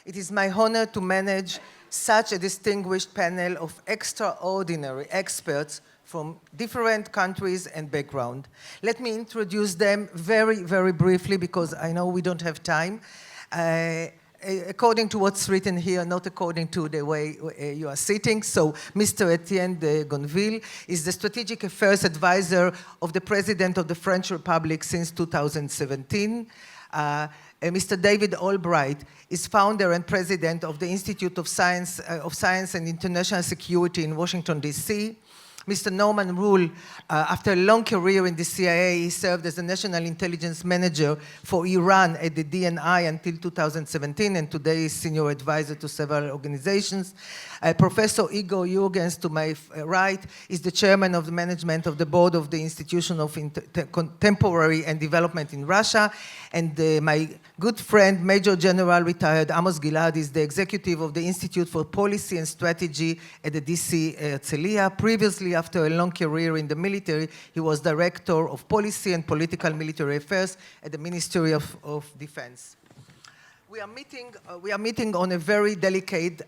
It is my honor to manage such a distinguished panel of extraordinary experts from different countries and background. Let me introduce them very, very briefly because I know we don't have time. According to what's written here, not according to the way you are sitting. So Mr. Etienne de Gonneville is the Strategic Affairs Advisor of the President of the French Republic since 2017. Mr. David Albright is founder and president of the Institute of Science and International Security in Washington, D.C. Mr. Norman Roule, after a long career in the CIA, he served as the National Intelligence Manager for Iran at the DNI until 2017, and today is Senior Advisor to several organizations. Professor Igor Yurgens, to my right, is the Chairman of the Management of the Board of the Institution of Contemporary and Development in Russia, and my good friend, Major General retired Amos Gilead, is the Executive of the Institute for Policy and Strategy at the DC Herzliya. Previously, after a long career in the military, he was Director of Policy and Political Military Affairs at the Ministry of Defense. We are meeting on a very delicate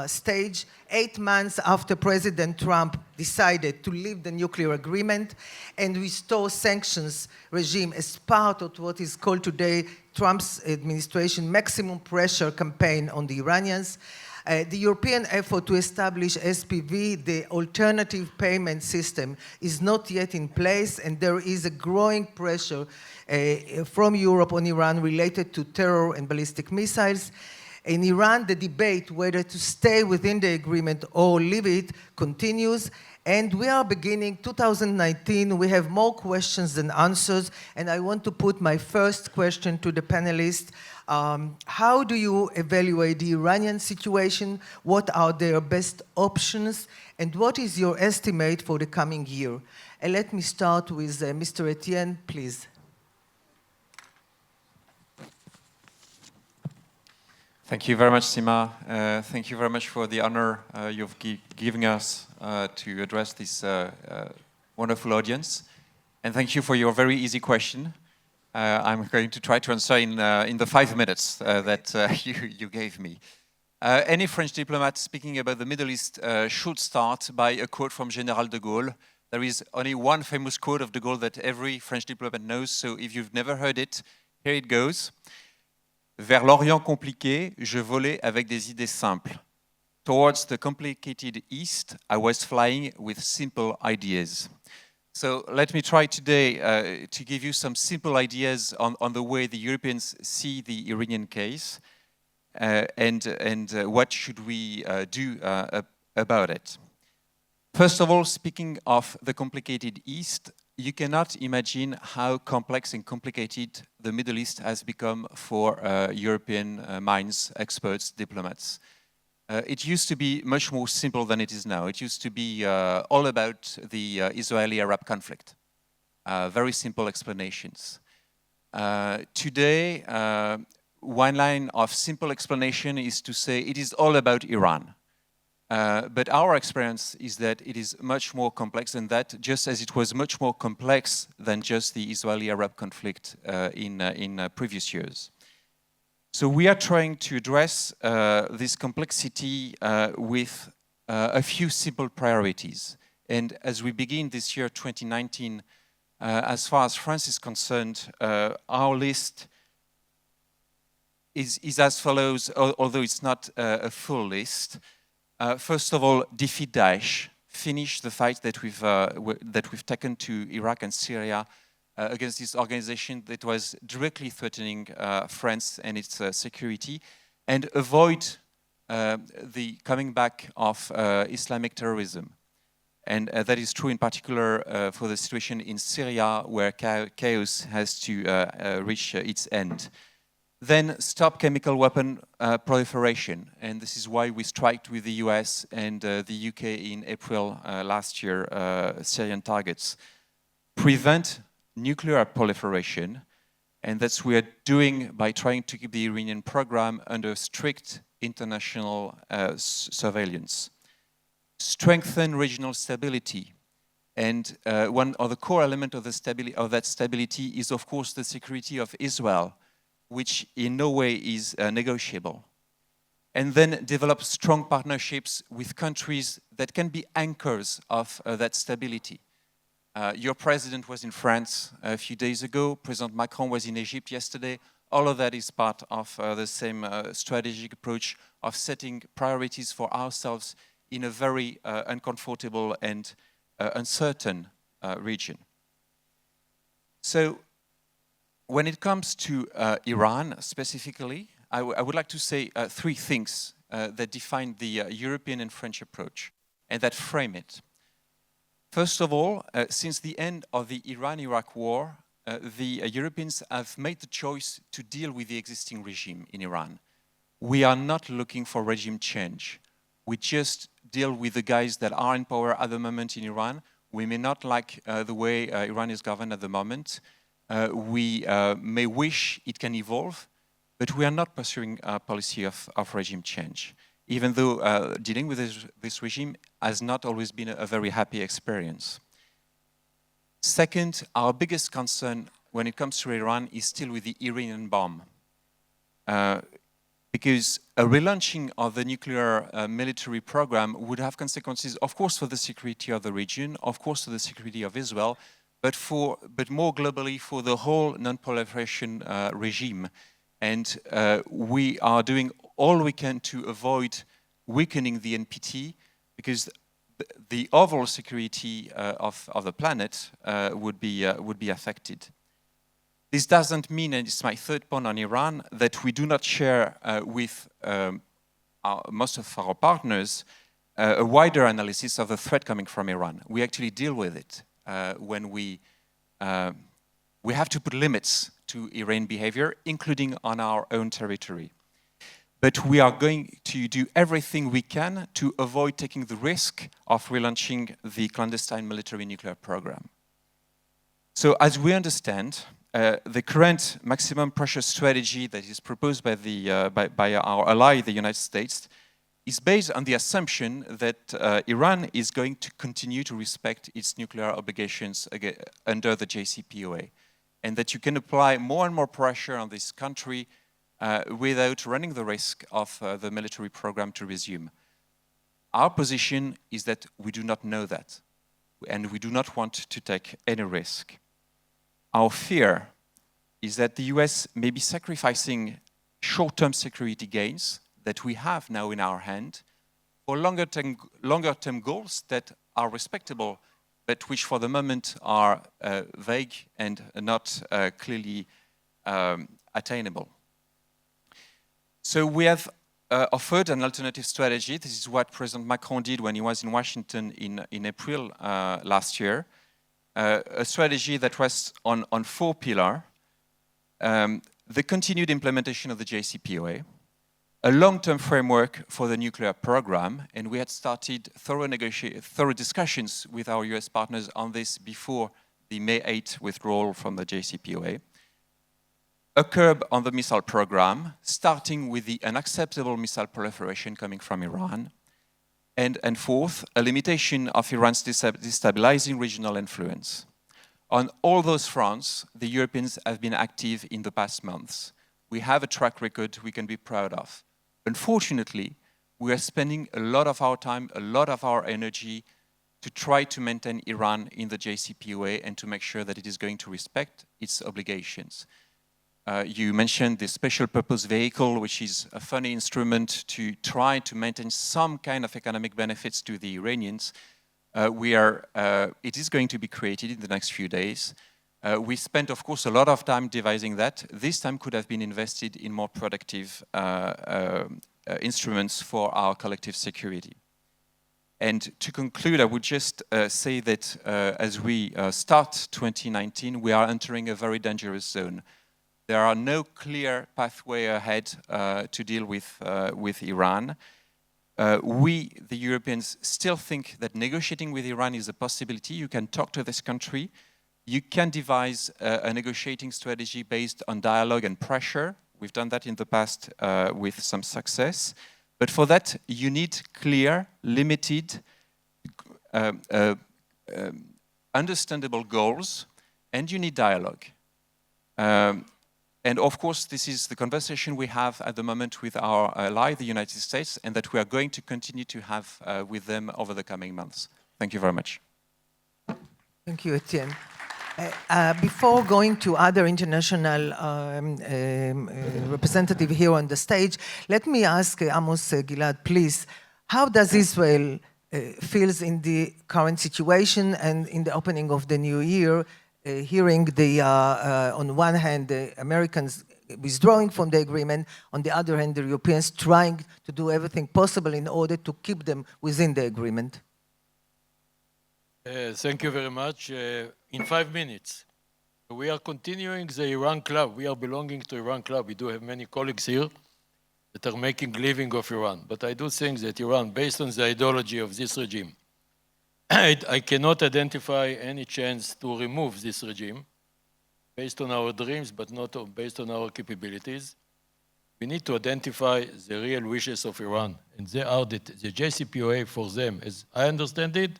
stage, 8 months after President Trump decided to leave the nuclear agreement and restore sanctions regime as part of what is called today Trump's administration maximum pressure campaign on the Iranians. The European effort to establish SPV, the alternative payment system, is not yet in place, and there is a growing pressure from Europe on Iran related to terror and ballistic missiles. In Iran, the debate whether to stay within the agreement or leave it continues, and we are beginning 2019. We have more questions than answers, and I want to put my first question to the panelists. How do you evaluate the Iranian situation? What are their best options? And what is your estimate for the coming year? And let me start with Mr. Etienne, please. Thank you very much, Sima. Thank you very much for the honor you've given us to address this wonderful audience. And thank you for your very easy question. I'm going to try to answer in the 5 minutes that you gave me. Any French diplomat speaking about the Middle East should start by a quote from General de Gaulle. There is only one famous quote of de Gaulle that every French diplomat knows, so if you've never heard it, here it goes. Vers l'Orient compliqué, je volais avec des idées simples. Towards the complicated East, I was flying with simple ideas. So let me try today to give you some simple ideas on the way the Europeans see the Iranian case and what should we do about it. First of all, speaking of the complicated East, you cannot imagine how complex and complicated the Middle East has become for European minds, experts, diplomats. It used to be much more simple than it is now. It used to be all about the Israeli-Arab conflict. Very simple explanations. Today, one line of simple explanation is to say it is all about Iran. But our experience is that it is much more complex than that, just as it was much more complex than just the Israeli-Arab conflict in previous years. So we are trying to address this complexity with a few simple priorities. And as we begin this year, 2019, as far as France is concerned, our list is as follows, although it's not a full list. First of all, defeat Daesh, finish the fight that we've taken to Iraq and Syria against this organization that was directly threatening France and its security, and avoid the coming back of Islamic terrorism. And that is true in particular for the situation in Syria, where chaos has to reach its end. Then stop chemical weapon proliferation, and this is why we striked with the US and the UK in April last year, Syrian targets. Prevent nuclear proliferation, and that's what we are doing by trying to keep the Iranian program under strict international surveillance. Strengthen regional stability, and one of the core elements of that stability is, of course, the security of Israel, which in no way is negotiable. and then develop strong partnerships with countries that can be anchors of that stability. Your president was in France a few days ago. President Macron was in Egypt yesterday. All of that is part of the same strategic approach of setting priorities for ourselves in a very uncomfortable and uncertain region. So when it comes to Iran specifically, I would like to say three things that define the European and French approach and that frame it. First of all, since the end of the Iran-Iraq war, the Europeans have made the choice to deal with the existing regime in Iran. We are not looking for regime change. We just deal with the guys that are in power at the moment in Iran. We may not like the way Iran is governed at the moment. We may wish it can evolve, but we are not pursuing a policy of regime change, even though dealing with this regime has not always been a very happy experience. Second, our biggest concern when it comes to Iran is still with the Iranian bomb. Because a relaunching of the nuclear military program would have consequences, of course, for the security of the region, of course, for the security of Israel, but more globally for the whole non-proliferation regime. And we are doing all we can to avoid weakening the NPT, because the overall security of the planet would be affected. This doesn't mean, and it's my third point on Iran, that we do not share with most of our partners a wider analysis of the threat coming from Iran. We actually deal with it when we have to put limits to Iranian behavior, including on our own territory. But we are going to do everything we can to avoid taking the risk of relaunching the clandestine military nuclear program. So as we understand, the current maximum pressure strategy that is proposed by our ally, the United States, is based on the assumption that Iran is going to continue to respect its nuclear obligations under the JCPOA, and that you can apply more and more pressure on this country without running the risk of the military program to resume. Our position is that we do not know that, and we do not want to take any risk. Our fear is that the US may be sacrificing short-term security gains that we have now in our hand for longer-term goals that are respectable, but which for the moment are vague and not clearly attainable. So we have offered an alternative strategy. This is what President Macron did when he was in Washington in April last year. A strategy that was on four pillars: the continued implementation of the JCPOA, a long-term framework for the nuclear program, and we had started thorough discussions with our US partners on this before the May 8th withdrawal from the JCPOA, a curb on the missile program, starting with the unacceptable missile proliferation coming from Iran, and fourth, a limitation of Iran's destabilizing regional influence. On all those fronts, the Europeans have been active in the past months. We have a track record we can be proud of. Unfortunately, we are spending a lot of our time, a lot of our energy to try to maintain Iran in the JCPOA and to make sure that it is going to respect its obligations. You mentioned the special purpose vehicle, which is a funny instrument to try to maintain some kind of economic benefits to the Iranians. It is going to be created in the next few days. We spent, of course, a lot of time devising that. This time could have been invested in more productive instruments for our collective security. And to conclude, I would just say that as we start 2019, we are entering a very dangerous zone. There are no clear pathway ahead to deal with Iran. We, the Europeans, still think that negotiating with Iran is a possibility. You can talk to this country. You can devise a negotiating strategy based on dialogue and pressure. We've done that in the past with some success. But for that, you need clear, limited, understandable goals, and you need dialogue. And of course, this is the conversation we have at the moment with our ally, the United States, and that we are going to continue to have with them over the coming months. Thank you very much. Thank you, Etienne. Before going to other international representative here on the stage, let me ask Amos Gilead, please, how does Israel feels in the current situation and in the opening of the new year, hearing on one hand, the Americans withdrawing from the agreement, on the other hand, the Europeans trying to do everything possible in order to keep them within the agreement? Thank you very much. In 5 minutes, we are continuing the Iran Club. We are belonging to Iran Club. We do have many colleagues here that are making living of Iran. But I do think that Iran, based on the ideology of this regime, I cannot identify any chance to remove this regime based on our dreams, but not based on our capabilities. We need to identify the real wishes of Iran. And they are the JCPOA for them, as I understand it,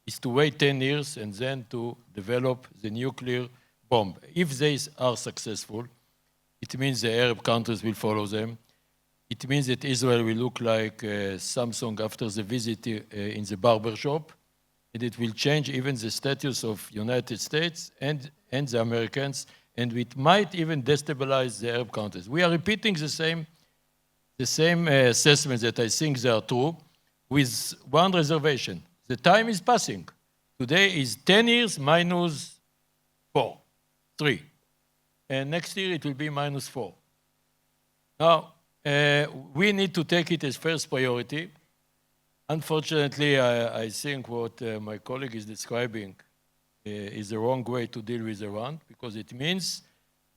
is to wait 10 years and then to develop the nuclear bomb. If they are successful, it means the Arab countries will follow them. It means that Israel will look like Samsung after the visit in the barber shop, and it will change even the status of United States and the Americans, and it might even destabilize the Arab countries. We are repeating the same assessments that I think they are true, with one reservation. The time is passing. Today is 10 years minus 3. And next year it will be minus 4. Now, we need to take it as first priority. Unfortunately, I think what my colleague is describing is the wrong way to deal with Iran, because it means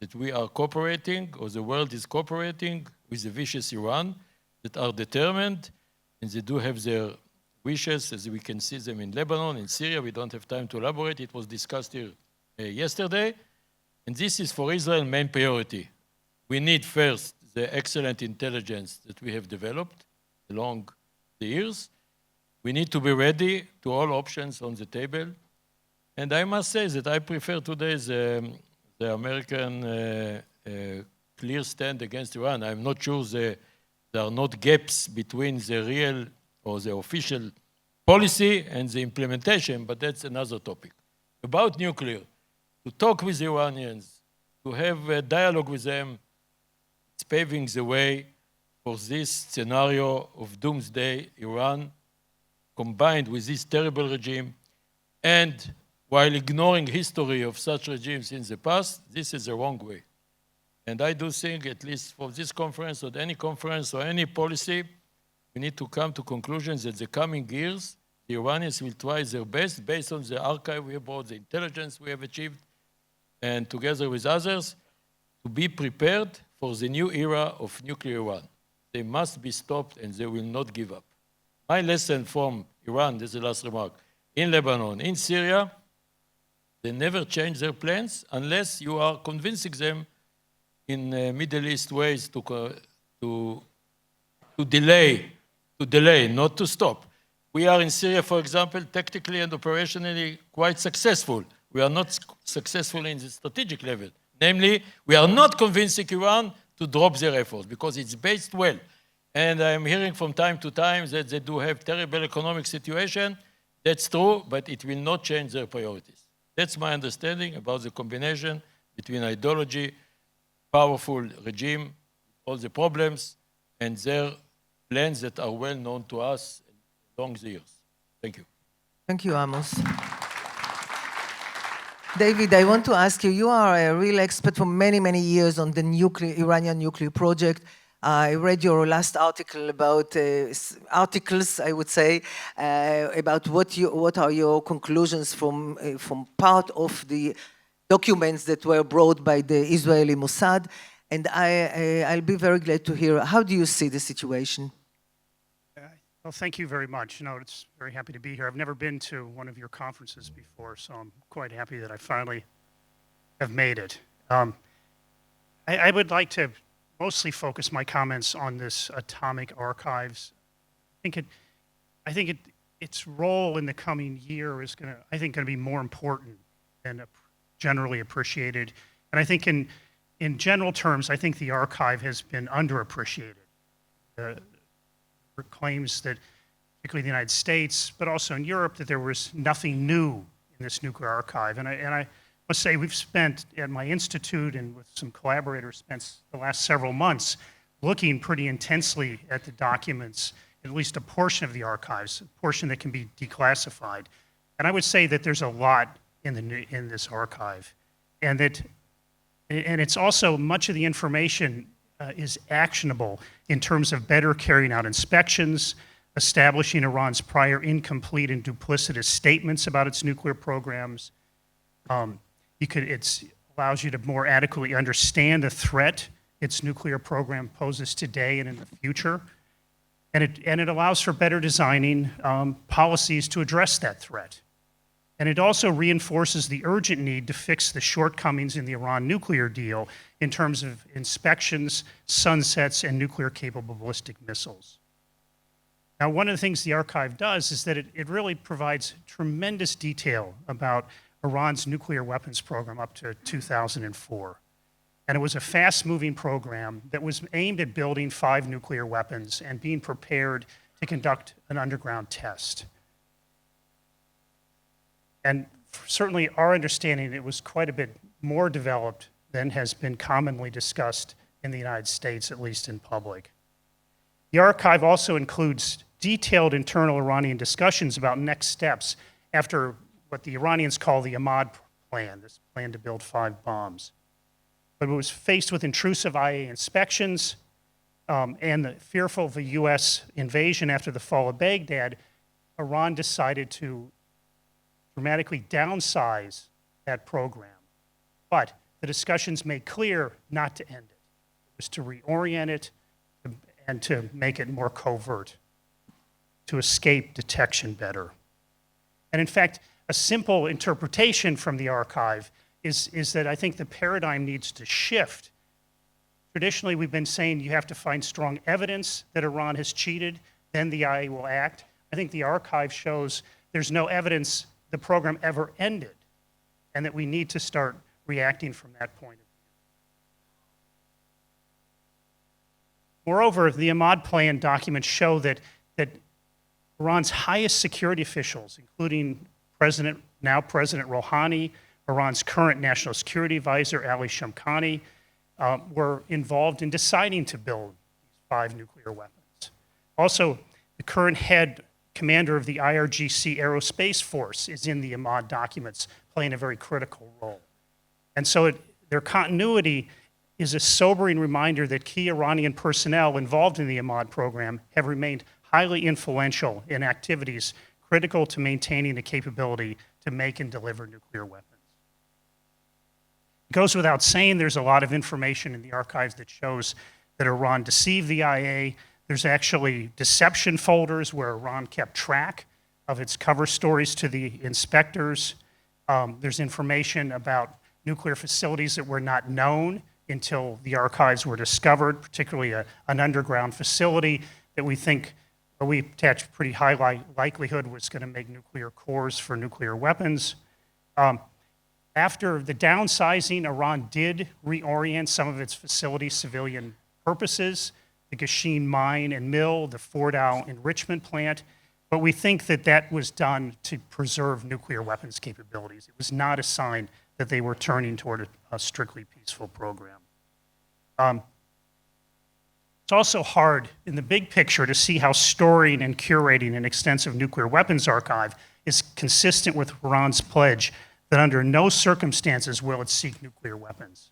that we are cooperating, or the world is cooperating with the vicious Iran that are determined, and they do have their wishes, as we can see them in Lebanon, in Syria. We don't have time to elaborate. It was discussed here yesterday. And this is for Israel main priority. We need first the excellent intelligence that we have developed along the years. We need to be ready to all options on the table. And I must say that I prefer today the American clear stand against Iran. I'm not sure there are not gaps between the real or the official policy and the implementation, but that's another topic. About nuclear, to talk with the Iranians, to have a dialogue with them, it's paving the way for this scenario of doomsday Iran, combined with this terrible regime, and while ignoring history of such regimes in the past, this is the wrong way. And I do think, at least for this conference or any conference or any policy, we need to come to conclusions that the coming years, the Iranians will try their best based on the archive we have brought, the intelligence we have achieved, and together with others, to be prepared for the new era of nuclear Iran. They must be stopped and they will not give up. My lesson from Iran, this is the last remark, in Lebanon, in Syria, they never change their plans unless you are convincing them in Middle East ways to delay, not to stop. We are in Syria, for example, tactically and operationally quite successful. We are not successful in the strategic level. Namely, we are not convincing Iran to drop their efforts because it's based well. And I'm hearing from time to time that they do have terrible economic situation. That's true, but it will not change their priorities. That's my understanding about the combination between ideology, powerful regime, all the problems, and their plans that are well known to us along the years. Thank you. Thank you, Amos. David, I want to ask you, you are a real expert for many, many years on the Iranian nuclear project. I read your last article about articles, I would say, about what are your conclusions from part of the documents that were brought by the Israeli Mossad. And I'll be very glad to hear, how do you see the situation? Well, thank you very much. It's very happy to be here. I've never been to one of your conferences before, so I'm quite happy that I finally have made it. I would like to mostly focus my comments on this atomic archives. I think its role in the coming year is going to be more important than generally appreciated. And I think in in general terms, I think the archive has been underappreciated. Claims that, particularly in the United States, but also in Europe, that there was nothing new in this nuclear archive. And I must say, we've spent, at my institute and with some collaborators, spent the last several months looking pretty intensely at the documents, at least a portion of the archives, a portion that can be declassified. And I would say that there's a lot in this archive. And it's also, much of the information is actionable in terms of better carrying out inspections, establishing Iran's prior incomplete and duplicitous statements about its nuclear programs. It allows you to more adequately understand the threat its nuclear program poses today and in the future. And it allows for better designing policies to address that threat. And it also reinforces the urgent need to fix the shortcomings in the Iran nuclear deal in terms of inspections, sunsets, and nuclear-capable ballistic missiles. Now, one of the things the archive does is that it really provides tremendous detail about Iran's nuclear weapons program up to 2004. And it was a fast-moving program that was aimed at building 5 nuclear weapons and being prepared to conduct an underground test. And certainly our understanding, it was quite a bit more developed than has been commonly discussed in the United States, at least in public. The archive also includes detailed internal Iranian discussions about next steps after what the Iranians call the Ahmad plan, this plan to build 5 bombs. But it was faced with intrusive IAEA inspections and the fearful of a US invasion after the fall of Baghdad, Iran decided to dramatically downsize that program. But the discussions made clear not to end it. It was to reorient it and to make it more covert, to escape detection better. And in fact, a simple interpretation from the archive is that I think the paradigm needs to shift. Traditionally, we've been saying you have to find strong evidence that Iran has cheated, then the IAEA will act. I think the archive shows there's no evidence the program ever ended, and that we need to start reacting from that point of view. Moreover, the Ahmad plan documents show that Iran's highest security officials, including now President Rouhani, Iran's current national security advisor, Ali Shamkhani, were involved in deciding to build these 5 nuclear weapons. Also, the current commander of the IRGC Aerospace Force is in the Ahmad documents, playing a very critical role. And so their continuity is a sobering reminder that key Iranian personnel involved in the Ahmad program have remained highly influential in activities critical to maintaining the capability to make and deliver nuclear weapons. It goes without saying there's a lot of information in the archives that shows that Iran deceived the IAEA. There's actually deception folders where Iran kept track of its cover stories to the inspectors. There's information about nuclear facilities that were not known until the archives were discovered, particularly an underground facility that we attach pretty high likelihood was going to make nuclear cores for nuclear weapons. After the downsizing, Iran did reorient some of its facilities' civilian purposes, the Gashin mine and mill, the Fordow enrichment plant, but we think that was done to preserve nuclear weapons capabilities. It was not a sign that they were turning toward a strictly peaceful program. It's also hard in the big picture to see how storing and curating an extensive nuclear weapons archive is consistent with Iran's pledge that under no circumstances will it seek nuclear weapons.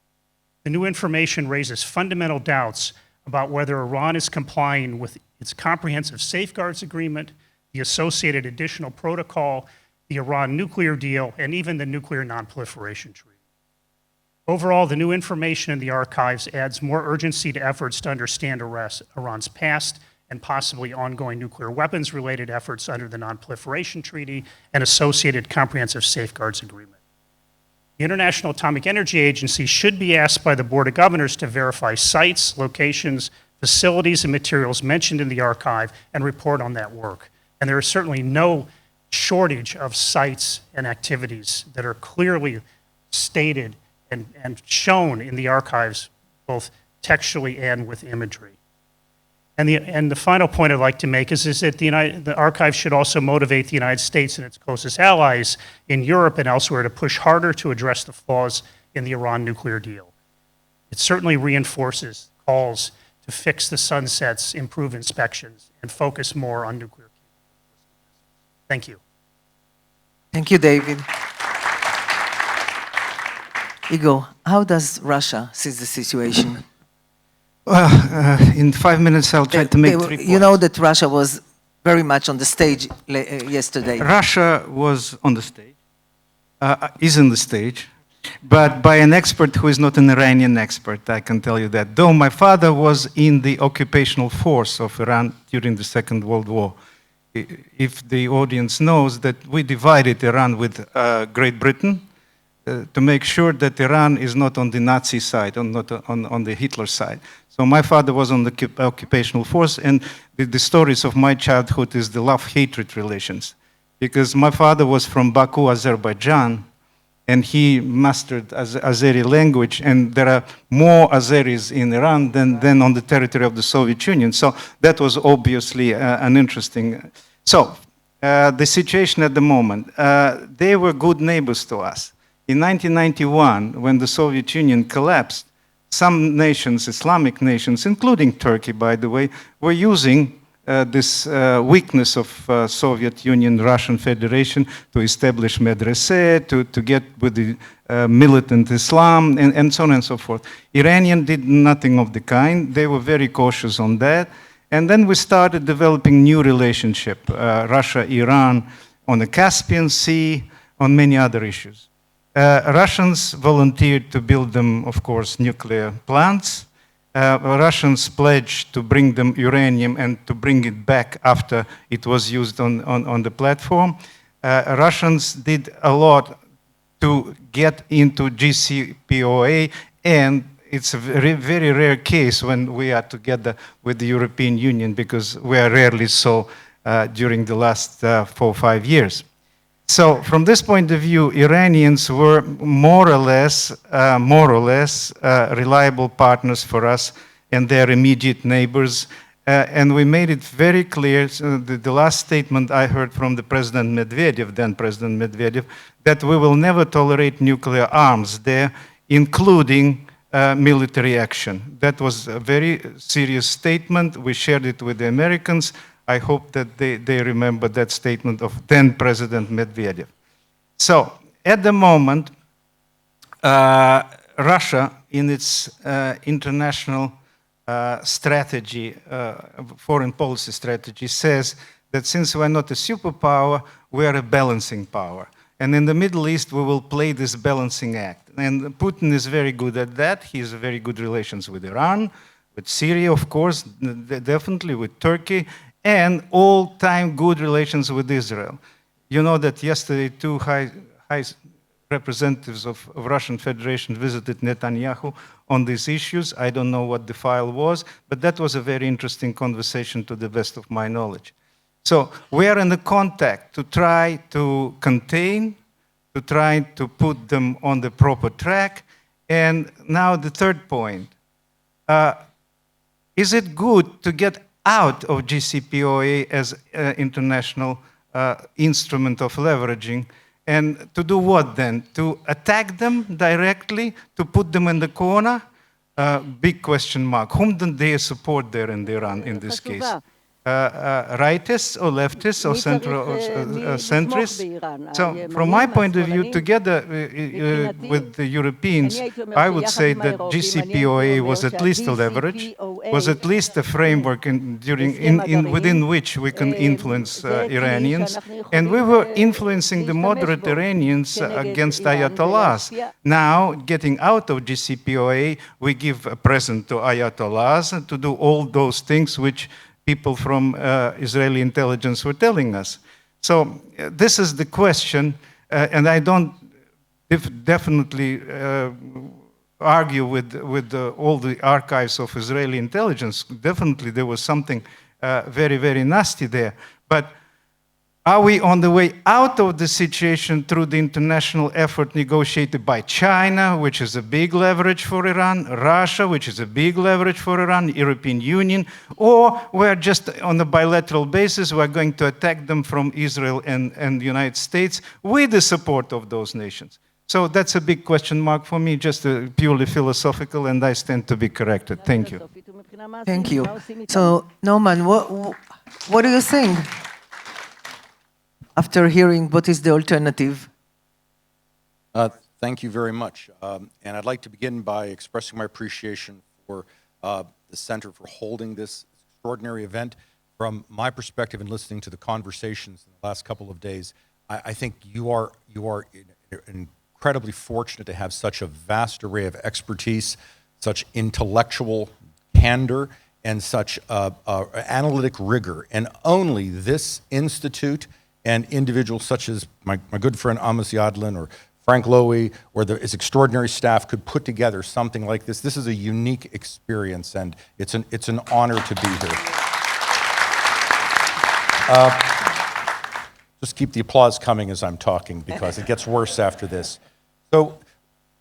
The new information raises fundamental doubts about whether Iran is complying with its comprehensive safeguards agreement, the associated additional protocol, the Iran nuclear deal, and even the nuclear nonproliferation treaty. Overall, the new information in the archives adds more urgency to efforts to understand Iran's past and possibly ongoing nuclear weapons-related efforts under the nonproliferation treaty and associated comprehensive safeguards agreement. The International Atomic Energy Agency should be asked by the Board of Governors to verify sites, locations, facilities, and materials mentioned in the archive and report on that work. And there is certainly no shortage of sites and activities that are clearly stated and shown in the archives, both textually and with imagery. And the final point I'd like to make is that the archive should also motivate the United States and its closest allies in Europe and elsewhere to push harder to address the flaws in the Iran nuclear deal. It certainly reinforces calls to fix the sunsets, improve inspections, and focus more on nuclear. Thank you. Thank you, David. Igor, how does Russia see the situation? Well, in 5 minutes, I'll try to make 3 points. You know that Russia was very much on the stage yesterday. Russia was on the stage, is on the stage, but by an expert who is not an Iranian expert, I can tell you that. Though my father was in the occupational force of Iran during the Second World War. If the audience knows that we divided Iran with Great Britain to make sure that Iran is not on the Nazi side, not on the Hitler side. So my father was on the occupational force, and the stories of my childhood is the love-hatred relations. Because my father was from Baku, Azerbaijan, and he mastered Azeri language, and there are more Azeris in Iran than on the territory of the Soviet Union. So that was obviously an interesting... So, the situation at the moment, they were good neighbors to us. In 1991, when the Soviet Union collapsed, some nations, Islamic nations, including Turkey, by the way, were using this weakness of Soviet Union, Russian Federation to establish madraseh, to get with the militant Islam, and so on and so forth. Iranian did nothing of the kind. They were very cautious on that. And then we started developing new relationship, Russia-Iran, on the Caspian Sea, on many other issues. Russians volunteered to build them, of course, nuclear plants. Russians pledged to bring them uranium and to bring it back after it was used on the platform. Russians did a lot to get into JCPOA, and it's a very, very rare case when we are together with the European Union, because we are rarely so during the last 4 or 5 years. So from this point of view, Iranians were more or less reliable partners for us and their immediate neighbors. And we made it very clear, the last statement I heard from the President Medvedev, then President Medvedev, that we will never tolerate nuclear arms there, including military action. That was a very serious statement. We shared it with the Americans. I hope that they remember that statement of then President Medvedev. So, at the moment, Russia, in its international strategy, foreign policy strategy, says that since we're not a superpower, we are a balancing power. And in the Middle East, we will play this balancing act. And Putin is very good at that. He has very good relations with Iran, with Syria, of course, definitely with Turkey, and all-time good relations with Israel. You know that yesterday 2 high representatives of Russian Federation visited Netanyahu on these issues. I don't know what the file was, but that was a very interesting conversation to the best of my knowledge. So we are in the contact to try to contain, to try to put them on the proper track. And now the third point. Is it good to get out of JCPOA as an international instrument of leveraging? And to do what then? To attack them directly? To put them in the corner? Big question mark. Whom do they support there in Iran in this case? Rightists or leftists or centrists? So from my point of view, together with the Europeans, I would say that JCPOA was at least a leverage, was at least a framework within which we can influence Iranians. And we were influencing the moderate Iranians against Ayatollahs. Now, getting out of JCPOA, we give a present to Ayatollahs to do all those things which people from Israeli intelligence were telling us. So this is the question, and I don't definitely argue with all the archives of Israeli intelligence. Definitely there was something very, very nasty there. But Are we on the way out of the situation through the international effort negotiated by China, which is a big leverage for Iran, Russia, which is a big leverage for Iran, European Union, or we're just on a bilateral basis, we're going to attack them from Israel and the United States with the support of those nations? So that's a big question mark for me, just purely philosophical, and I stand to be corrected. Thank you. Thank you. So, Norman, what do you think after hearing what is the alternative? Thank you very much. And I'd like to begin by expressing my appreciation for the Center for holding this extraordinary event. From my perspective and listening to the conversations in the last couple of days, I think you are incredibly fortunate to have such a vast array of expertise, such intellectual candor, and such analytic rigor. And only this institute and individuals such as my good friend Amos Gilead or Frank Lowy or his extraordinary staff could put together something like this. This is a unique experience, and it's an honor to be here. Just keep the applause coming as I'm talking, because it gets worse after this. So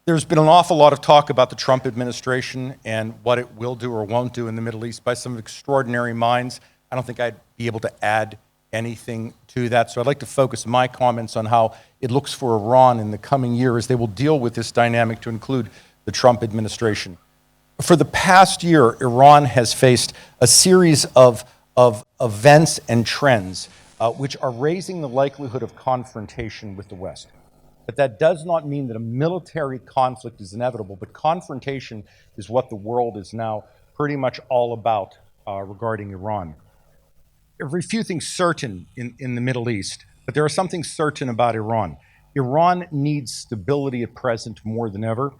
there's been an awful lot of talk about the Trump administration and what it will do or won't do in the Middle East by some extraordinary minds. I don't think I'd be able to add anything to that. So I'd like to focus my comments on how it looks for Iran in the coming year as they will deal with this dynamic to include the Trump administration. For the past year, Iran has faced a series of events and trends which are raising the likelihood of confrontation with the West. But that does not mean that a military conflict is inevitable, but confrontation is what the world is now pretty much all about regarding Iran. Very few things certain in the Middle East, but there are some things certain about Iran. Iran needs stability at present more than ever.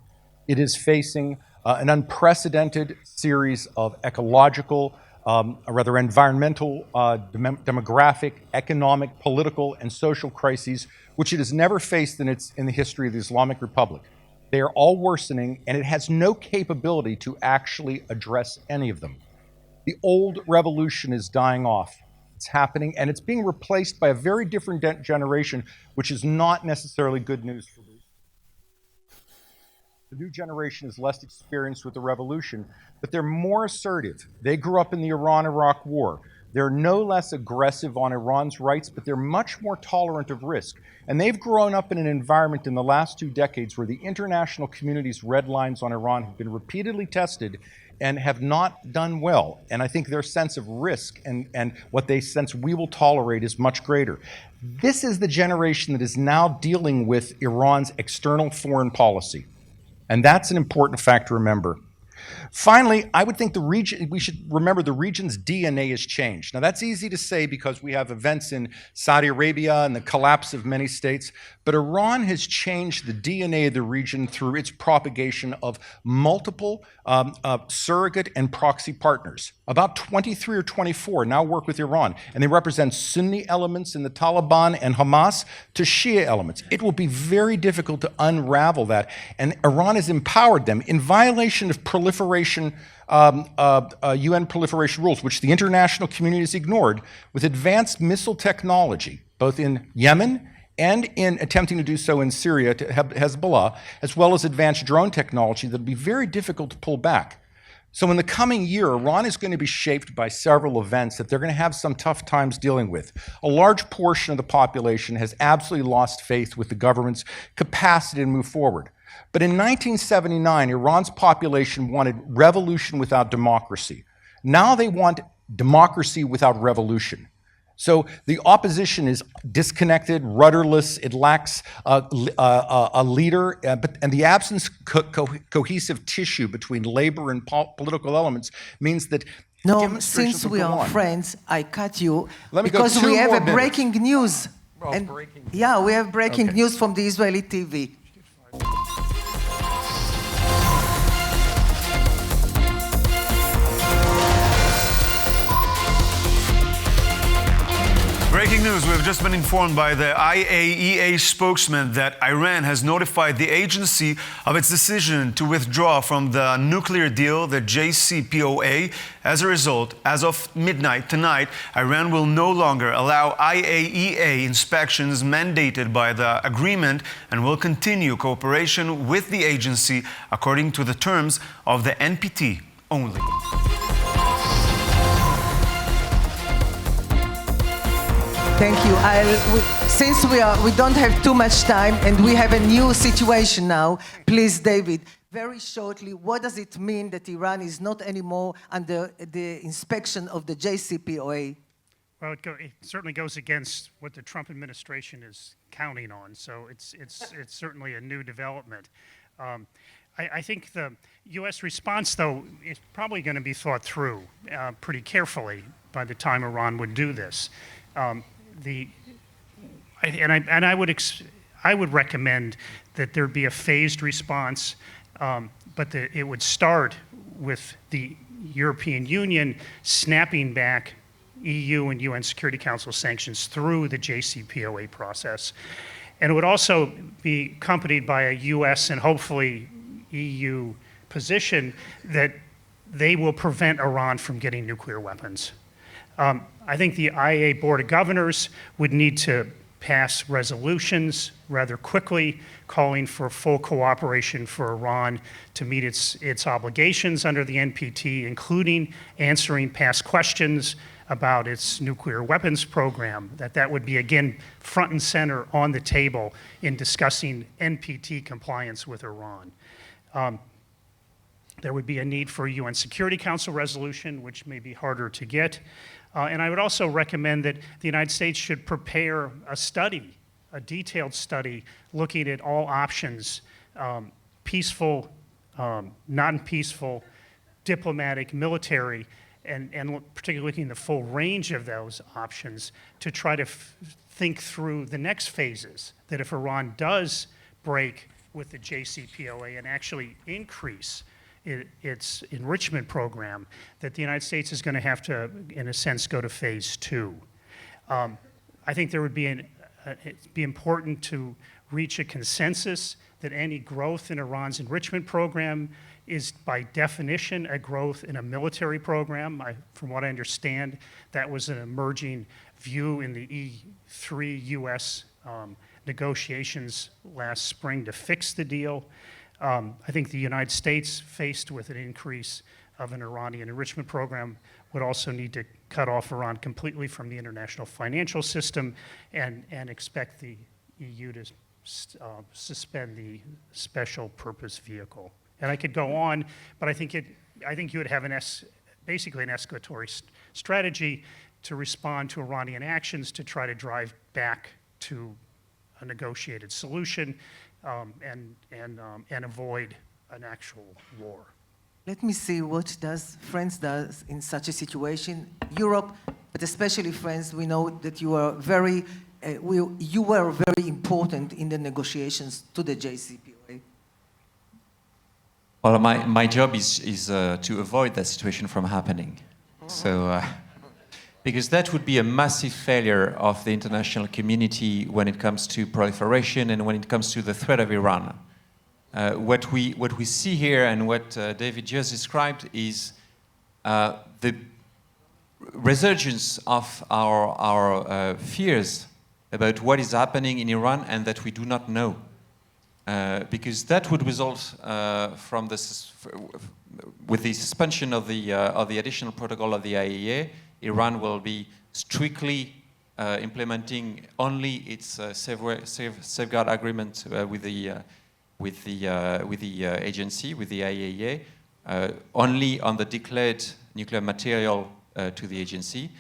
It is facing an unprecedented series of ecological, environmental, demographic, economic, political, and social crises, which it has never faced in the history of the Islamic Republic. They are all worsening, and it has no capability to actually address any of them. The old revolution is dying off. It's happening, and it's being replaced by a very different generation, which is not necessarily good news for me. The new generation is less experienced with the revolution, but they're more assertive. They grew up in the Iran-Iraq War. They're no less aggressive on Iran's rights, but they're much more tolerant of risk. And they've grown up in an environment in the last 2 decades where the international community's red lines on Iran have been repeatedly tested and have not done well. And I think their sense of risk and what they sense we will tolerate is much greater. This is the generation that is now dealing with Iran's external foreign policy. And that's an important fact to remember. Finally, I would think we should remember the region's DNA has changed. Now, that's easy to say because we have events in Saudi Arabia and the collapse of many states, but Iran has changed the DNA of the region through its propagation of multiple surrogate and proxy partners. About 23 or 24 now work with Iran, and they represent Sunni elements in the Taliban and Hamas to Shia elements. It will be very difficult to unravel that, and Iran has empowered them in violation of UN proliferation rules, which the international community has ignored, with advanced missile technology, both in Yemen and in attempting to do so in Syria to Hezbollah, as well as advanced drone technology that will be very difficult to pull back. So in the coming year, Iran is going to be shaped by several events that they're going to have some tough times dealing with. A large portion of the population has absolutely lost faith with the government's capacity to move forward. But in 1979, Iran's population wanted revolution without democracy. Now they want democracy without revolution. So the opposition is disconnected, rudderless, it lacks a leader, and the absence of cohesive tissue between labor and political elements means that No, since we are friends, I cut you Let me go because 2 we have more a minutes. breaking news. Oh, And- breaking news. Yeah, we have breaking Okay. news from the Israeli TV. Breaking news, we've just been informed by the IAEA spokesman that Iran has notified the agency of its decision to withdraw from the nuclear deal, the JCPOA. As a result, as of midnight tonight, Iran will no longer allow IAEA inspections mandated by the agreement and will continue cooperation with the agency according to the terms of the NPT only. Thank you. Since we don't have too much time and we have a new situation now, please, David, very shortly, what does it mean that Iran is not anymore under the inspection of the JCPOA? Well, it certainly goes against what the Trump administration is counting on, so it's certainly a new development. I think the U.S. response, though, is probably going to be thought through pretty carefully by the time Iran would do this. I would recommend that there be a phased response, but that it would start with the European Union snapping back EU and UN Security Council sanctions through the JCPOA process. And it would also be accompanied by a US and hopefully EU position that they will prevent Iran from getting nuclear weapons. I think the IAEA Board of Governors would need to pass resolutions rather quickly calling for full cooperation for Iran to meet its obligations under the NPT, including answering past questions about its nuclear weapons program, that would be, again, front and center on the table in discussing NPT compliance with Iran. There would be a need for a UN Security Council resolution, which may be harder to get. And I would also recommend that the United States should prepare a study, a detailed study, looking at all options, peaceful, non-peaceful, diplomatic, military, and particularly looking at the full range of those options to try to think through the next phases, that if Iran does break with the JCPOA and actually increase its enrichment program, that the United States is going to have to, in a sense, go to phase 2. I think there would be it'd be important to reach a consensus that any growth in Iran's enrichment program is by definition a growth in a military program. From what I understand, that was an emerging view in the E3 US negotiations last spring to fix the deal. I think the United States, faced with an increase of an Iranian enrichment program, would also need to cut off Iran completely from the international financial system and expect the EU to suspend the special purpose vehicle. And I could go on, but I think you would have basically an escalatory strategy to respond to Iranian actions to try to drive back to a negotiated solution and avoid an actual war. Let me see what France does in such a situation. Europe, but especially France, we know that you are you were very important in the negotiations to the JCPOA. Well, my job is to avoid that situation from happening. So, because that would be a massive failure of the international community when it comes to proliferation and when it comes to the threat of Iran. What we see here and what David just described is the resurgence of our fears about what is happening in Iran and that we do not know. Because that would result from with the suspension of the additional protocol of the IAEA. Iran will be strictly implementing only its safeguard agreement with the agency, with the IAEA, only on the declared nuclear material to the agency,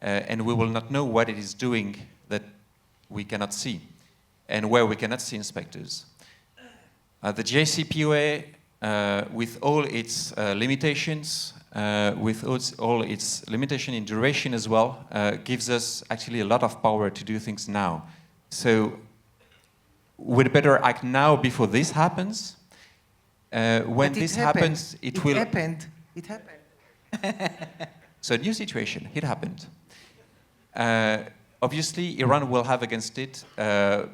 and we will not know what it is doing that we cannot see, and where we cannot see inspectors. The JCPOA, with all its limitations, with all its limitation in duration as well, gives us actually a lot of power to do things now. So we'd better act now before this happens. When this happens, it will... It happened. So a new situation, it happened. obviously, Iran will have against it a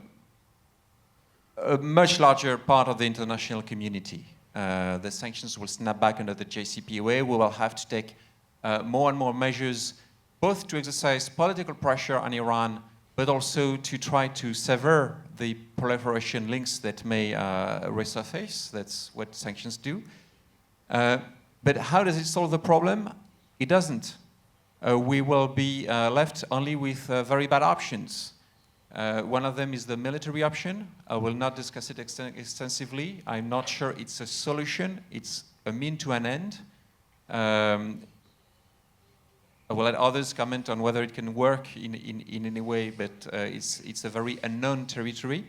much larger part of the international community. The sanctions will snap back under the JCPOA. We will have to take more and more measures, both to exercise political pressure on Iran, but also to try to sever the proliferation links that may resurface. That's what sanctions do. But how does it solve the problem? It doesn't. We will be left only with very bad options. One of them is the military option. I will not discuss it extensively. I'm not sure it's a solution. It's a mean to an end. I will let others comment on whether it can work in any way, but it's a very unknown territory.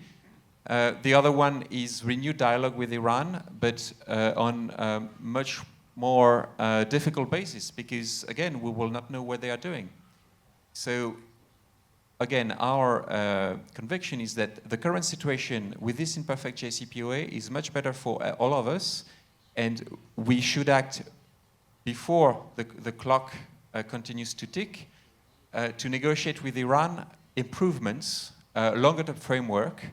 The other one is renewed dialogue with Iran, but on a much more difficult basis, because, again, we will not know what they are doing. So, again, our conviction is that the current situation with this imperfect JCPOA is much better for all of us, and we should act before the clock continues to tick, to negotiate with Iran improvements, longer-term framework,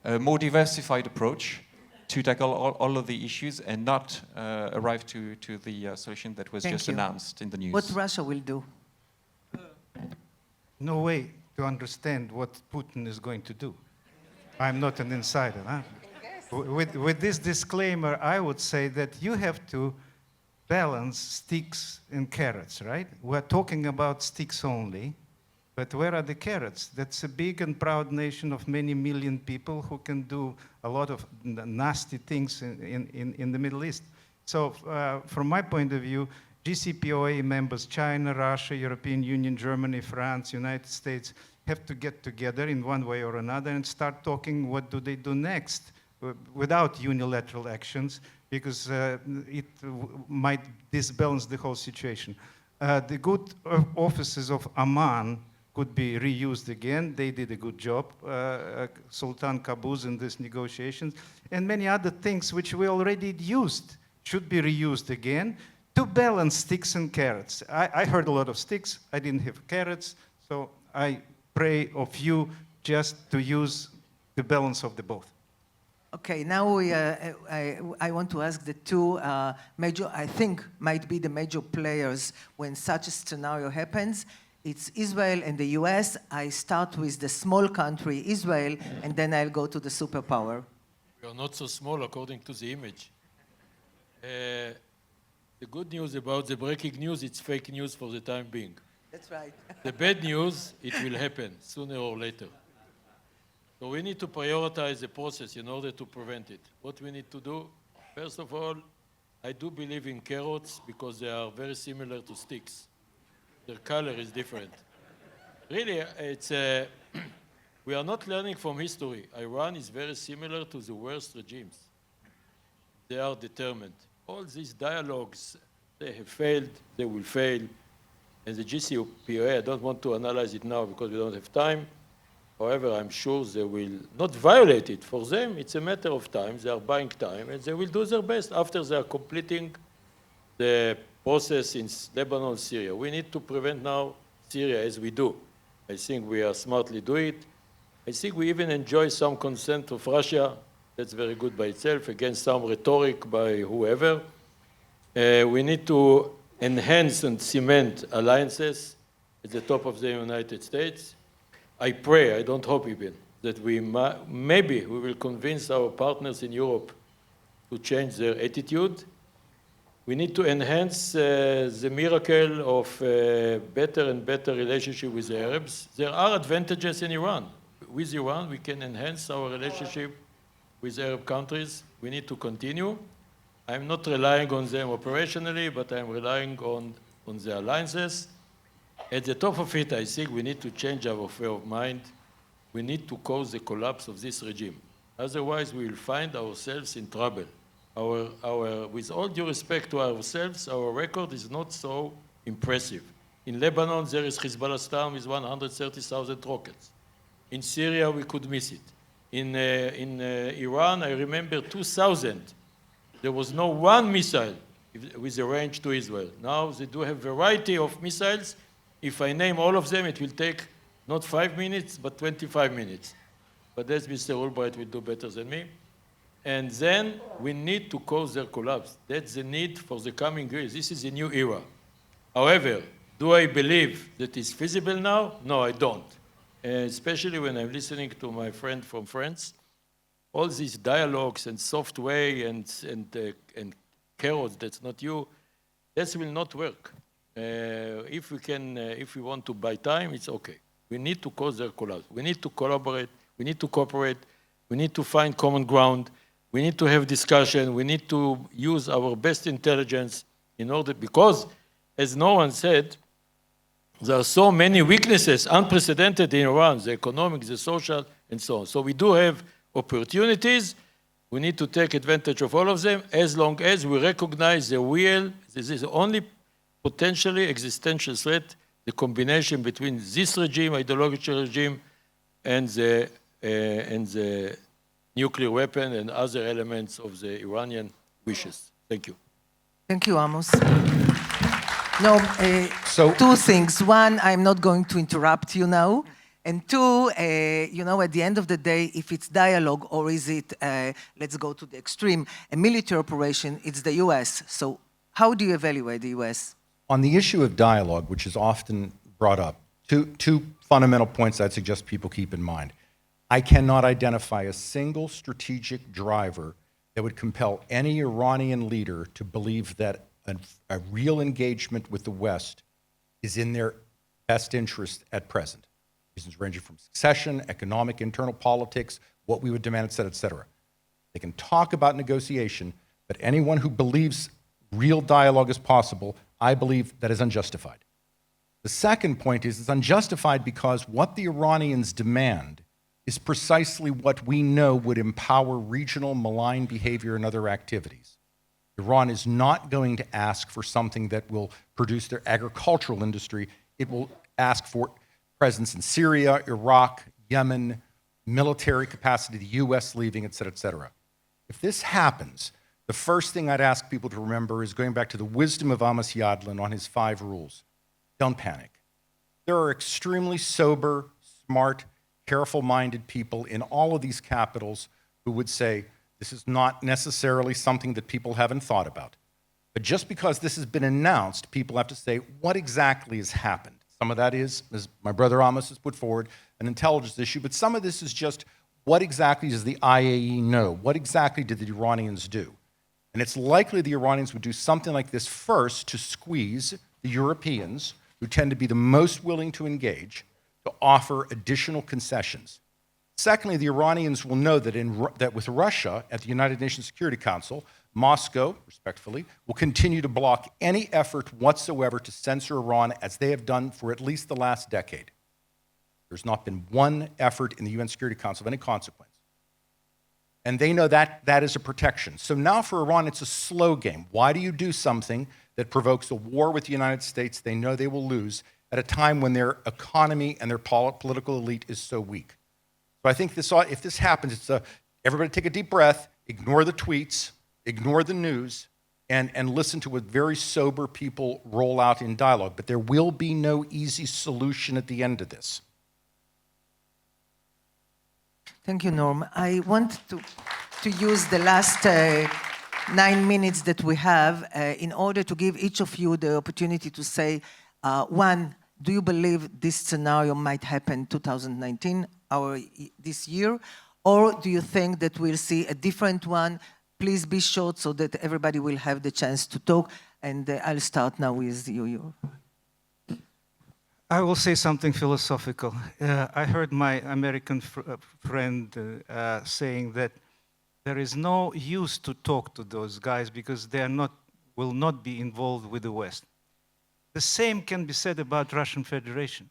a more diversified approach to tackle all of the issues and not arrive to the solution that was just announced in the news. What Russia will do? No way to understand what Putin is going to do. I'm not an insider. Huh? With this disclaimer, I would say that you have to balance sticks and carrots, right? We're talking about sticks only, but where are the carrots? That's a big and proud nation of many million people who can do a lot of nasty things in the Middle East. So from my point of view, GCPOA members, China, Russia, European Union, Germany, France, United States, have to get together in one way or another and start talking what do they do next without unilateral actions, because it might disbalance the whole situation. The good offices of Amman could be reused again. They did a good job, Sultan Qaboos, in these negotiations. And many other things which we already used should be reused again to balance sticks and carrots. I heard a lot of sticks. I didn't have carrots. So I pray of you just to use the balance of the both. Okay, now I want to ask the two major, I think, might be the major players when such a scenario happens. It's Israel and the US. I start with the small country, Israel, and then I'll go to the superpower. We are not so small according to the image. The good news about the breaking news, it's fake news for the time being. That's right. The bad news, it will happen sooner or later. So we need to prioritize the process in order to prevent it. What we need to do, first of all, I do believe in carrots because they are very similar to sticks. Their color is different. Really, it's we are not learning from history. Iran is very similar to the worst regimes. They are determined. All these dialogues, they have failed, they will fail. And the GCPOA, I don't want to analyze it now because we don't have time. However, I'm sure they will not violate it. For them, it's a matter of time. They are buying time, and they will do their best after they are completing the process in Lebanon, Syria. We need to prevent now Syria as we do. I think we are smartly doing it. I think we even enjoy some consent of Russia. That's very good by itself, against some rhetoric by whoever. We need to enhance and cement alliances at the top of the United States. I pray, I don't hope even, that maybe we will convince our partners in Europe to change their attitude. We need to enhance the miracle of better and better relationship with the Arabs. There are advantages in Iran. With Iran, we can enhance our relationship with Arab countries. We need to continue. I'm not relying on them operationally, but I'm relying on the alliances. At the top of it, I think we need to change our frame of mind. We need to cause the collapse of this regime. Otherwise, we will find ourselves in trouble. With all due respect to ourselves, our record is not so impressive. In Lebanon, there is Hezbollah storm with 130,000 rockets. In Syria, we could miss it. In Iran, I remember 2000. There was no one missile with a range to Israel. Now they do have a variety of missiles. If I name all of them, it will take Not 5 minutes, but 25 minutes. But that's Mr. Albright will do better than me. And then we need to cause their collapse. That's the need for the coming years. This is a new era. However, do I believe that it's feasible now? No, I don't. Especially when I'm listening to my friend from France. All these dialogues and software and carrots, that's not you, that will not work. If we want to buy time, it's okay. We need to cause their collapse. We need to collaborate. We need to cooperate. We need to find common ground. We need to have discussion. We need to use our best intelligence in order, because, as Norman said, there are so many weaknesses, unprecedented in Iran, the economic, the social, and so on. So we do have opportunities. We need to take advantage of all of them as long as we recognize the real, this is the only potentially existential threat, the combination between this regime, ideological regime, and the nuclear weapon and other elements of the Iranian wishes. Thank you. Thank you, Amos. No, So- two things. One, I'm not going to interrupt you now. And two, you know, at the end of the day, if it's dialogue or is it, let's go to the extreme, a military operation, it's the US. So how do you evaluate the US? On the issue of dialogue, which is often brought up, two fundamental points I'd suggest people keep in mind. I cannot identify a single strategic driver that would compel any Iranian leader to believe that a real engagement with the West is in their best interest at present. Reasons ranging from succession, economic, internal politics, what we would demand, et cetera, et cetera. They can talk about negotiation, but anyone who believes real dialogue is possible, I believe that is unjustified. The second point is it's unjustified because what the Iranians demand is precisely what we know would empower regional malign behavior and other activities. Iran is not going to ask for something that will produce their agricultural industry. It will ask for presence in Syria, Iraq, Yemen, military capacity, the US leaving, et cetera, et cetera. If this happens, the first thing I'd ask people to remember is going back to the wisdom of Amos Gilead on his 5 rules. Don't panic. There are extremely sober, smart, careful-minded people in all of these capitals who would say, this is not necessarily something that people haven't thought about. But just because this has been announced, people have to say, what exactly has happened? Some of that is, as my brother Amos has put forward, an intelligence issue, but some of this is just, what exactly does the IAE know? What exactly did the Iranians do? And it's likely the Iranians would do something like this first to squeeze the Europeans, who tend to be the most willing to engage, to offer additional concessions. Secondly, the Iranians will know that with Russia at the United Nations Security Council, Moscow, respectfully, will continue to block any effort whatsoever to censor Iran, as they have done for at least the last decade. There's not been one effort in the UN Security Council of any consequence. And they know that that is a protection. So now for Iran, it's a slow game. Why do you do something that provokes a war with the United States they know they will lose at a time when their economy and their political elite is so weak? So I think if this happens, it's everybody take a deep breath, ignore the tweets, ignore the news, and listen to what very sober people roll out in dialogue. But there will be no easy solution at the end of this. Thank you, Norm. I want to use the last 9 minutes that we have in order to give each of you the opportunity to say, one, do you believe this scenario might happen 2019, this year? Or do you think that we'll see a different one? Please be short so that everybody will have the chance to talk. And I'll start now with you. I will say something philosophical. I heard my American friend saying that there is no use to talk to those guys because they will not be involved with the West. The same can be said about Russian Federation.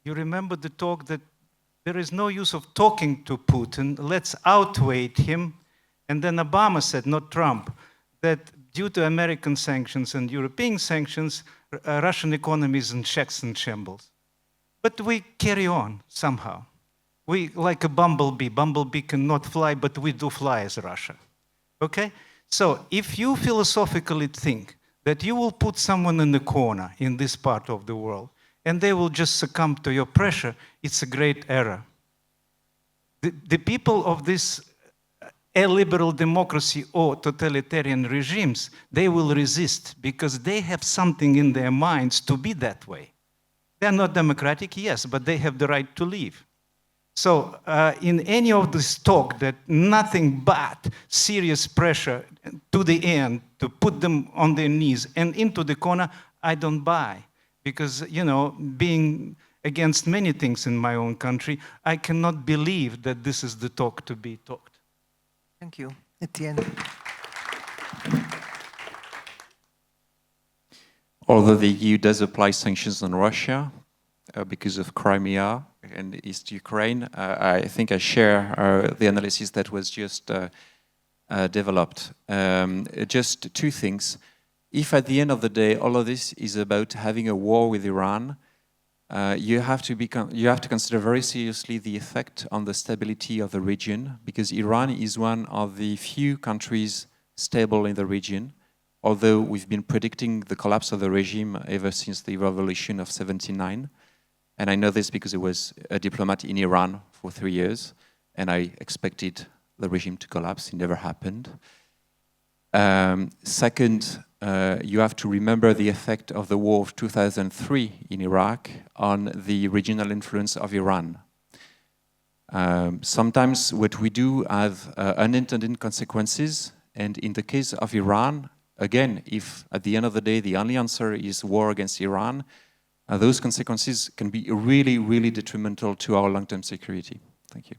You remember the talk that there is no use of talking to Putin, let's outweigh him. And then Obama said, not Trump, that due to American sanctions and European sanctions, Russian economy is in checks and shambles. But we carry on somehow. We, like a bumblebee. Bumblebee cannot fly, but we do fly as Russia. Okay? So if you philosophically think that you will put someone in the corner in this part of the world, and they will just succumb to your pressure, it's a great error. The people of this illiberal democracy or totalitarian regimes, they will resist because they have something in their minds to be that way. They're not democratic, yes, but they have the right to leave. So in any of this talk that nothing but serious pressure to the end to put them on their knees and into the corner, I don't buy. Because, you know, being against many things in my own country, I cannot believe that this is the talk to be talked. Thank you. Etienne. Although the EU does apply sanctions on Russia because of Crimea and East Ukraine, I think I share the analysis that was just developed. Just two things. If at the end of the day all of this is about having a war with Iran, you have to consider very seriously the effect on the stability of the region, because Iran is one of the few countries stable in the region, although we've been predicting the collapse of the regime ever since the revolution of '79. And I know this because I was a diplomat in Iran for 3 years, and I expected the regime to collapse. It never happened. Second, you have to remember the effect of the war of 2003 in Iraq on the regional influence of Iran. Sometimes what we do have unintended consequences, and in the case of Iran, again, if at the end of the day the only answer is war against Iran, those consequences can be really, really detrimental to our long-term security. Thank you.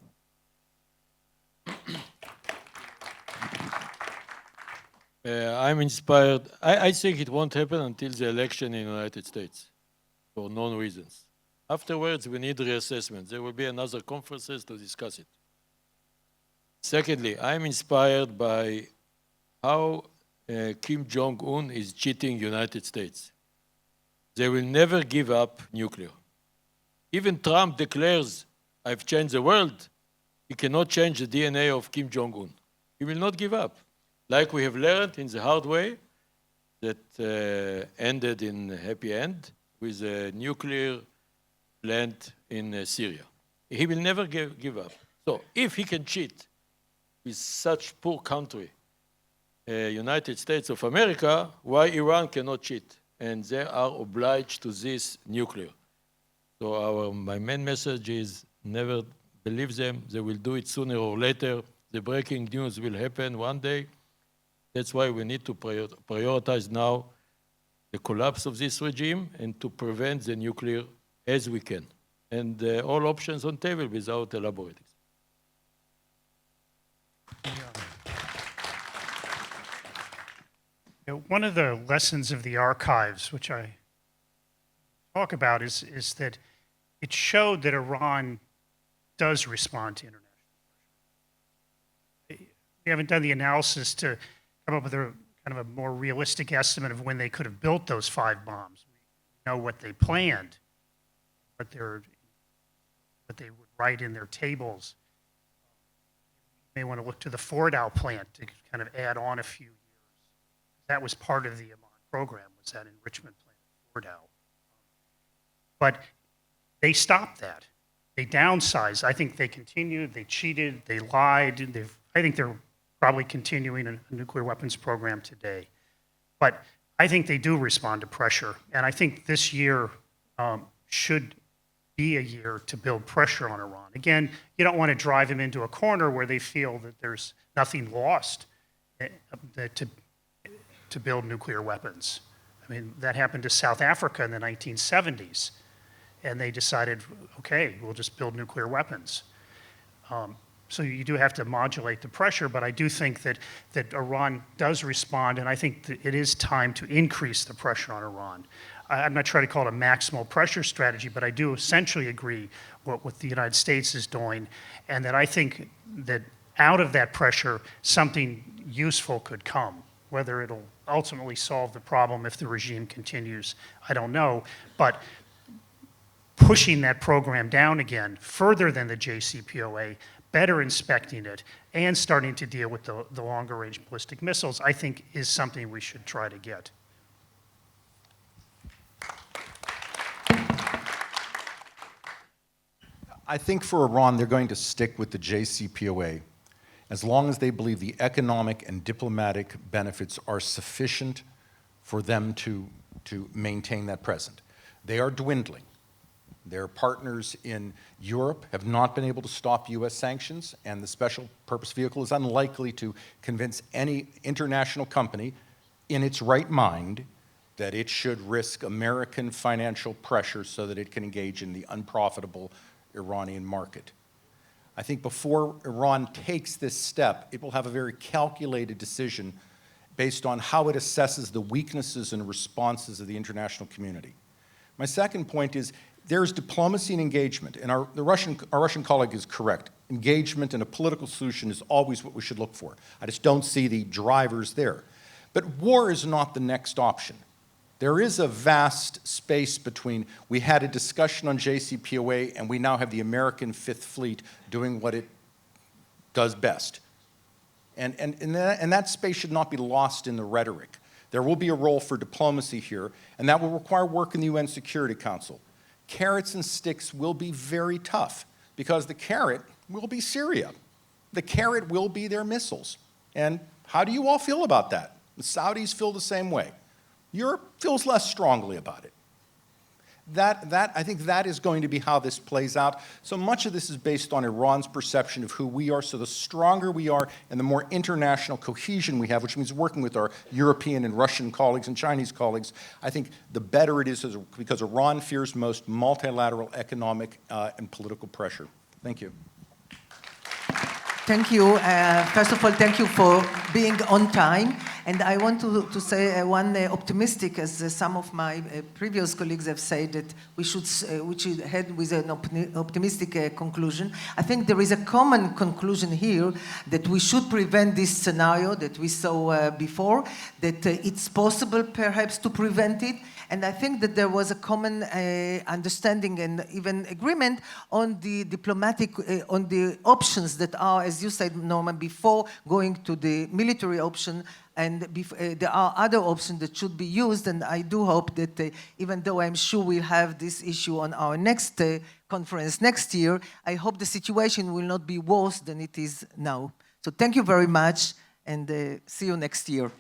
I'm inspired. I think it won't happen until the election in the United States, for known reasons. Afterwards, we need reassessment. There will be another conferences to discuss it. Secondly, I'm inspired by how Kim Jong-un is cheating United States. They will never give up nuclear. Even Trump declares, I've changed the world. He cannot change the DNA of Kim Jong-un. He will not give up. Like we have learned in the hard way, that ended in a happy end with a nuclear plant in Syria. He will never give up. So if he can cheat with such poor country, United States of America, why Iran cannot cheat? And they are obliged to this nuclear. So my main message is never believe them. They will do it sooner or later. The breaking news will happen one day. That's why we need to prioritize now the collapse of this regime and to prevent the nuclear as we can. And all options on table without elaborating. One of the lessons of the archives, which I talk about, is that it showed that Iran does respond to international pressure. We haven't done the analysis to come up with a kind of a more realistic estimate of when they could have built those 5 bombs. We know what they planned, what they would write in their tables. You may want to look to the Fordow plant to kind of add on a few years. That was part of the Amman program, was that enrichment plant at Fordow. But they stopped that. They downsized. I think they continued, they cheated, they lied. I think they're probably continuing a nuclear weapons program today. But I think they do respond to pressure. And I think this year should be a year to build pressure on Iran. Again, you don't want to drive them into a corner where they feel that there's nothing lost to build nuclear weapons. I mean, that happened to South Africa in the 1970s. And they decided, okay, we'll just build nuclear weapons. So you do have to modulate the pressure, but I do think that Iran does respond, and I think that it is time to increase the pressure on Iran. I'm not trying to call it a maximal pressure strategy, but I do essentially agree what the United States is doing, and that I think that out of that pressure, something useful could come. Whether it'll ultimately solve the problem if the regime continues, I don't know. But pushing that program down again, further than the JCPOA, better inspecting it, and starting to deal with the longer-range ballistic missiles, I think is something we should try to get. I think for Iran, they're going to stick with the JCPOA as long as they believe the economic and diplomatic benefits are sufficient for them to maintain that present. They are dwindling. Their partners in Europe have not been able to stop US sanctions, and the special purpose vehicle is unlikely to convince any international company in its right mind that it should risk American financial pressure so that it can engage in the unprofitable Iranian market. I think before Iran takes this step, it will have a very calculated decision based on how it assesses the weaknesses and responses of the international community. My second point is there's diplomacy and engagement, and our Russian colleague is correct. Engagement and a political solution is always what we should look for. I just don't see the drivers there. But war is not the next option. There is a vast space between we had a discussion on JCPOA and we now have the American Fifth Fleet doing what it does best. And that space should not be lost in the rhetoric. There will be a role for diplomacy here, and that will require work in the UN Security Council. Carrots and sticks will be very tough because the carrot will be Syria. The carrot will be their missiles. And how do you all feel about that? The Saudis feel the same way. Europe feels less strongly about it. I think that is going to be how this plays out. So much of this is based on Iran's perception of who we are. So the stronger we are and the more international cohesion we have, which means working with our European and Russian colleagues and Chinese colleagues, I think the better it is because Iran fears most multilateral economic and political pressure. Thank you. Thank you. First of all, thank you for being on time. And I want to say one optimistic, as some of my previous colleagues have said, that we should head with an optimistic conclusion. I think there is a common conclusion here that we should prevent this scenario that we saw before, that it's possible perhaps to prevent it. And I think that there was a common understanding and even agreement on the diplomatic, on the options that are, as you said, Norman, before going to the military option. And there are other options that should be used. And I do hope that even though I'm sure we'll have this issue on our next conference next year, I hope the situation will not be worse than it is now. So thank you very much, and see you next year.